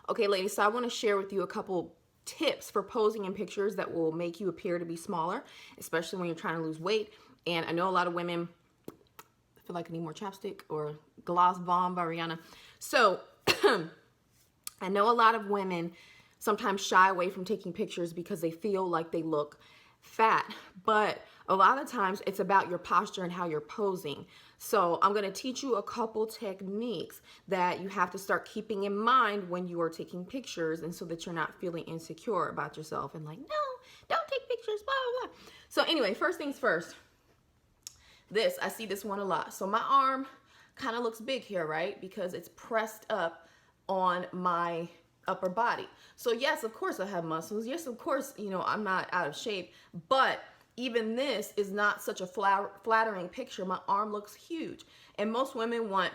Okay, ladies, so I want to share with you a couple tips for posing in pictures that will make you appear to be smaller, especially when you're trying to lose weight. And I know a lot of women feel like I need more chapstick or gloss bomb by Rihanna. So I know a lot of women sometimes shy away from taking pictures because they feel like they look fat, but a lot of times it's about your posture and how you're posing. So I'm going to teach you a couple techniques that you have to start keeping in mind when you are taking pictures, and so that you're not feeling insecure about yourself and like, no, don't take pictures, blah, blah, blah. So anyway, first things first, I see this one a lot. So my arm kind of looks big here, right? Because it's pressed up on my upper body. So yes, of course I have muscles. Yes, of course, I'm not out of shape, but even this is not such a flattering picture. My arm looks huge. And most women want,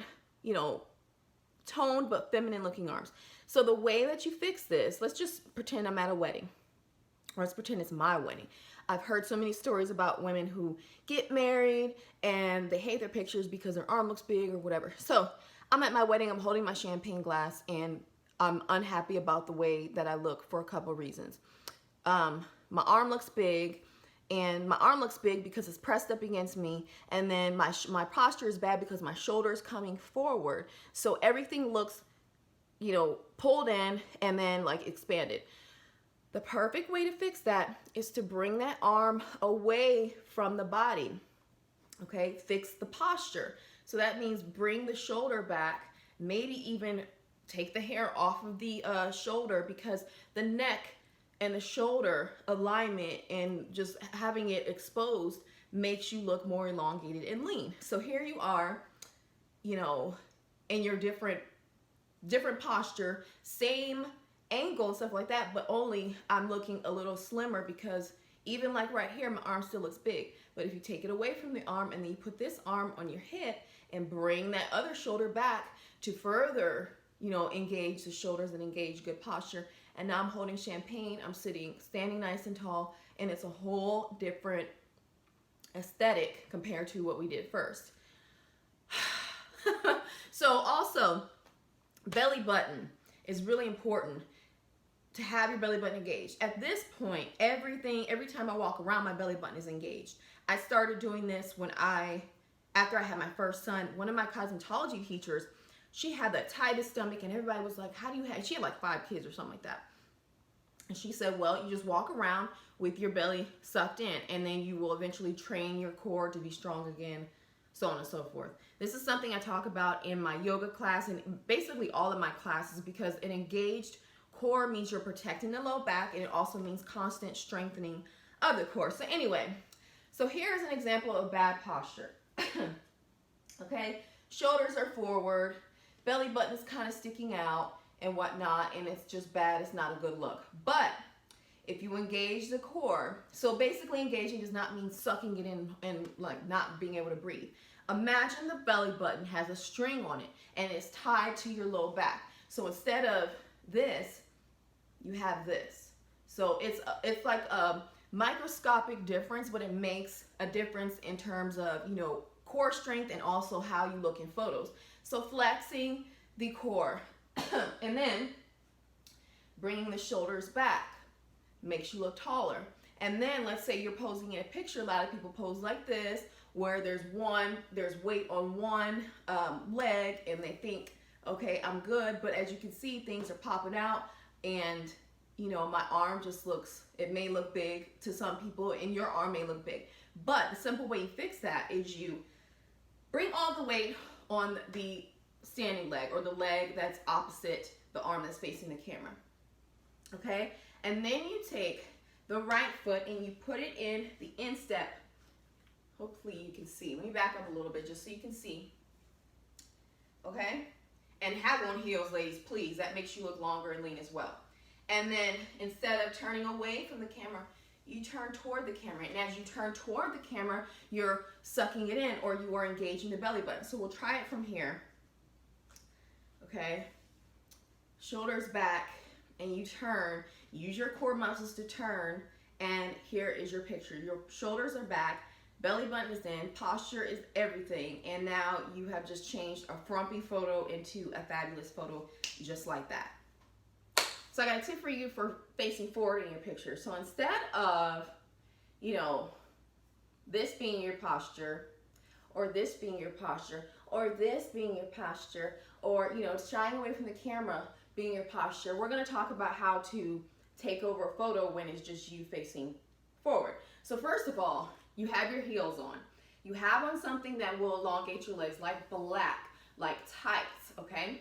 toned but feminine looking arms. So the way that you fix this, let's just pretend I'm at a wedding. Or let's pretend it's my wedding. I've heard so many stories about women who get married and they hate their pictures because their arm looks big or whatever. So I'm at my wedding, I'm holding my champagne glass, and I'm unhappy about the way that I look for a couple reasons. My arm looks big, and my arm looks big because it's pressed up against me, and then my posture is bad because my shoulder is coming forward. So everything looks, pulled in and then like expanded. The perfect way to fix that is to bring that arm away from the body. Okay, fix the posture. So that means bring the shoulder back, maybe even take the hair off of the shoulder, because the neck and the shoulder alignment and just having it exposed makes you look more elongated and lean. So here you are, in your different posture, same angle and stuff like that, but only I'm looking a little slimmer, because even like right here, my arm still looks big. But if you take it away from the arm and then you put this arm on your hip and bring that other shoulder back to further, engage the shoulders and engage good posture. And now I'm holding champagne, I'm standing nice and tall, and it's a whole different aesthetic compared to what we did first. So also, belly button is really important, to have your belly button engaged. At this point, every time I walk around, my belly button is engaged. I started doing this after I had my first son. One of my cosmetology teachers, she had the tightest stomach, and everybody was like, she had like 5 kids or something like that. And she said, well, you just walk around with your belly sucked in, and then you will eventually train your core to be strong again, so on and so forth. This is something I talk about in my yoga class and basically all of my classes, because an engaged core means you're protecting the low back, and it also means constant strengthening of the core. So anyway, so here's an example of bad posture. Okay, shoulders are forward, belly button is kind of sticking out and whatnot, and it's just bad. It's not a good look. But if you engage the core, so basically engaging does not mean sucking it in and like not being able to breathe. Imagine the belly button has a string on it and it's tied to your low back. So instead of this, you have this. So it's like a microscopic difference, but it makes a difference in terms of, core strength and also how you look in photos. So flexing the core and then bringing the shoulders back makes you look taller. And then let's say you're posing in a picture. A lot of people pose like this, where there's weight on one leg, and they think, okay, I'm good. But as you can see, things are popping out, and my arm just it may look big to some people, and your arm may look big. But the simple way you fix that is you bring all the weight on the standing leg, or the leg that's opposite the arm that's facing the camera. Okay? And then you take the right foot and you put it in the instep. Hopefully you can see. Let me back up a little bit just so you can see. Okay? And have on heels, ladies, please. That makes you look longer and lean as well. And then instead of turning away from the camera, you turn toward the camera. And as you turn toward the camera, you're sucking it in, or you are engaging the belly button. So we'll try it from here. Okay? Shoulders back, and you turn. Use your core muscles to turn, and here is your picture. Your shoulders are back, belly button is in, posture is everything, and now you have just changed a frumpy photo into a fabulous photo, just like that. So I got a tip for you for facing forward in your picture. So instead of, you know, this being your posture, or this being your posture, or this being your posture, or, you know, shying away from the camera being your posture, we're going to talk about how to take over a photo when it's just you facing forward. So first of all, you have your heels on. You have on something that will elongate your legs, like black, like tights, okay?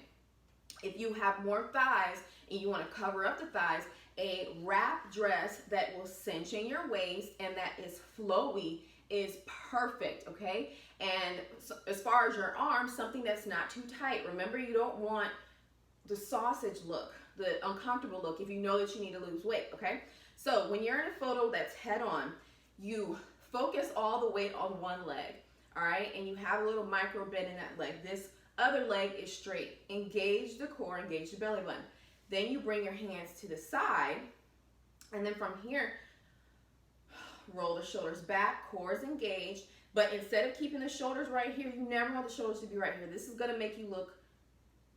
If you have more thighs and you want to cover up the thighs, a wrap dress that will cinch in your waist and that is flowy is perfect, okay? And so as far as your arms, something that's not too tight. Remember, you don't want the sausage look, the uncomfortable look, if you know that you need to lose weight, okay? So when you're in a photo that's head on, you focus all the weight on one leg, all right? And you have a little micro bend in that leg. This other leg is straight. Engage the core, engage the belly button. Then you bring your hands to the side, and then from here, roll the shoulders back, core is engaged, but instead of keeping the shoulders right here, you never want the shoulders to be right here. This is gonna make you look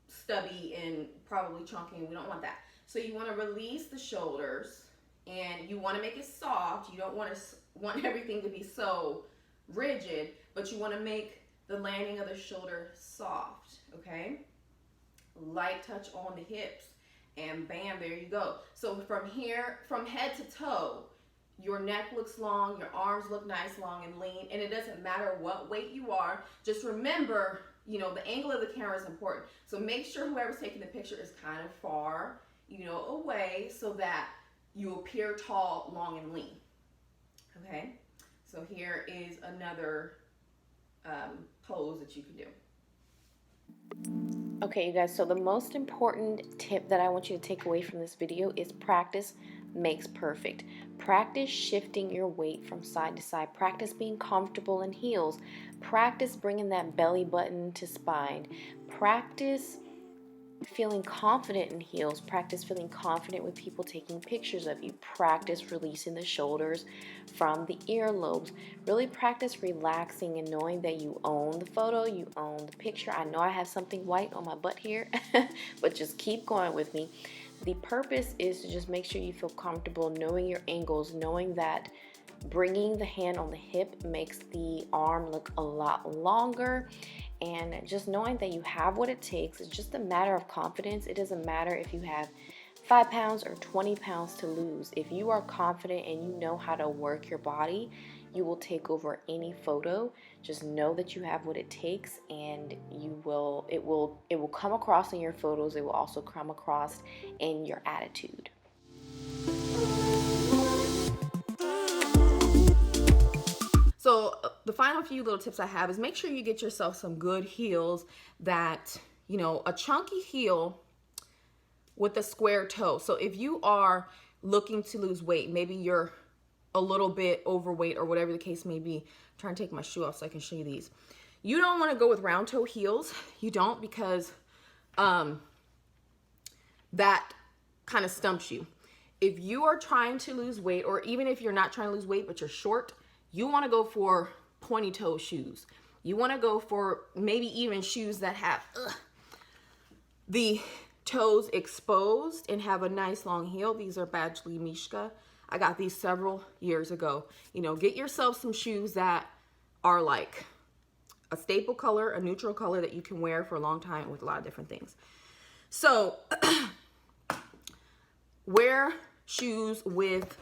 stubby and probably chunky, and we don't want that. So you wanna release the shoulders, and you wanna make it soft. You don't want everything to be so rigid, but you wanna make the landing of the shoulder soft, okay? Light touch on the hips, and bam, there you go. So from here, from head to toe, your neck looks long, your arms look nice, long and lean, and it doesn't matter what weight you are. Just remember, you know, the angle of the camera is important. So make sure whoever's taking the picture is kind of far, you know, away, so that you appear tall, long, and lean, okay? So here is another pose that you can do. Okay, you guys, so the most important tip that I want you to take away from this video is practice makes perfect. Practice shifting your weight from side to side. Practice being comfortable in heels. Practice bringing that belly button to spine. Practice feeling confident in heels. Practice feeling confident with people taking pictures of you. Practice releasing the shoulders from the earlobes. Really practice relaxing and knowing that you own the photo, you own the picture. I know I have something white on my butt here, but just keep going with me. The purpose is to just make sure you feel comfortable knowing your angles, knowing that bringing the hand on the hip makes the arm look a lot longer, and just knowing that you have what it takes. It's just a matter of confidence. It doesn't matter if you have 5 pounds or 20 pounds to lose. If you are confident and you know how to work your body, you will take over any photo. Just know that you have what it takes, and it will come across in your photos. It will also come across in your attitude. So the final few little tips I have is make sure you get yourself some good heels that, you know, a chunky heel with a square toe. So if you are looking to lose weight, maybe you're a little bit overweight or whatever the case may be. I'm trying to take my shoe off so I can show you these. You don't want to go with round toe heels. You don't, because that kind of stumps you. If you are trying to lose weight, or even if you're not trying to lose weight but you're short, you want to go for pointy toe shoes. You want to go for maybe even shoes that have the toes exposed and have a nice long heel. These are Badgley Mishka. I got these several years ago. You know, get yourself some shoes that are like a staple color, a neutral color that you can wear for a long time with a lot of different things. So wear shoes with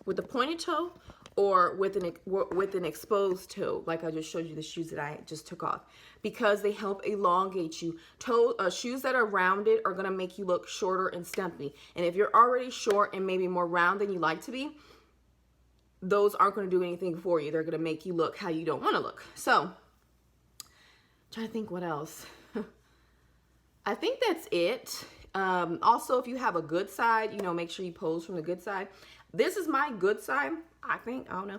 a pointed toe, or with an exposed toe, like I just showed you the shoes that I just took off, because they help elongate you. Shoes that are rounded are gonna make you look shorter and stumpy. And if you're already short and maybe more round than you like to be, those aren't gonna do anything for you. They're gonna make you look how you don't wanna look. So, I'm trying to think what else. I think that's it. Also, if you have a good side, you know, make sure you pose from the good side. This is my good side, I think, I don't know.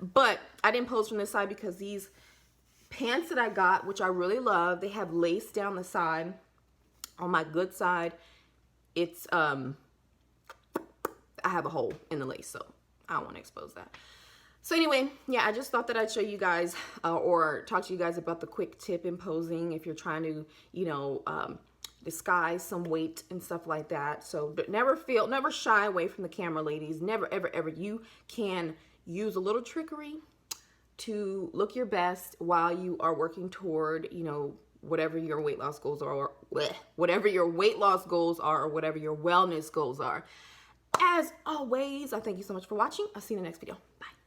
But I didn't pose from this side because these pants that I got, which I really love, they have lace down the side. On my good side, it's, I have a hole in the lace, so I don't want to expose that. So anyway, yeah, I just thought that I'd show you guys or talk to you guys about the quick tip in posing if you're trying to, you know, disguise some weight and stuff like that. So never shy away from the camera, ladies. Never, ever, ever. You can use a little trickery to look your best while you are working toward, you know, whatever your weight loss goals are, or whatever your weight loss goals are, or whatever your wellness goals are. As always, I thank you so much for watching. I'll see you in the next video. Bye.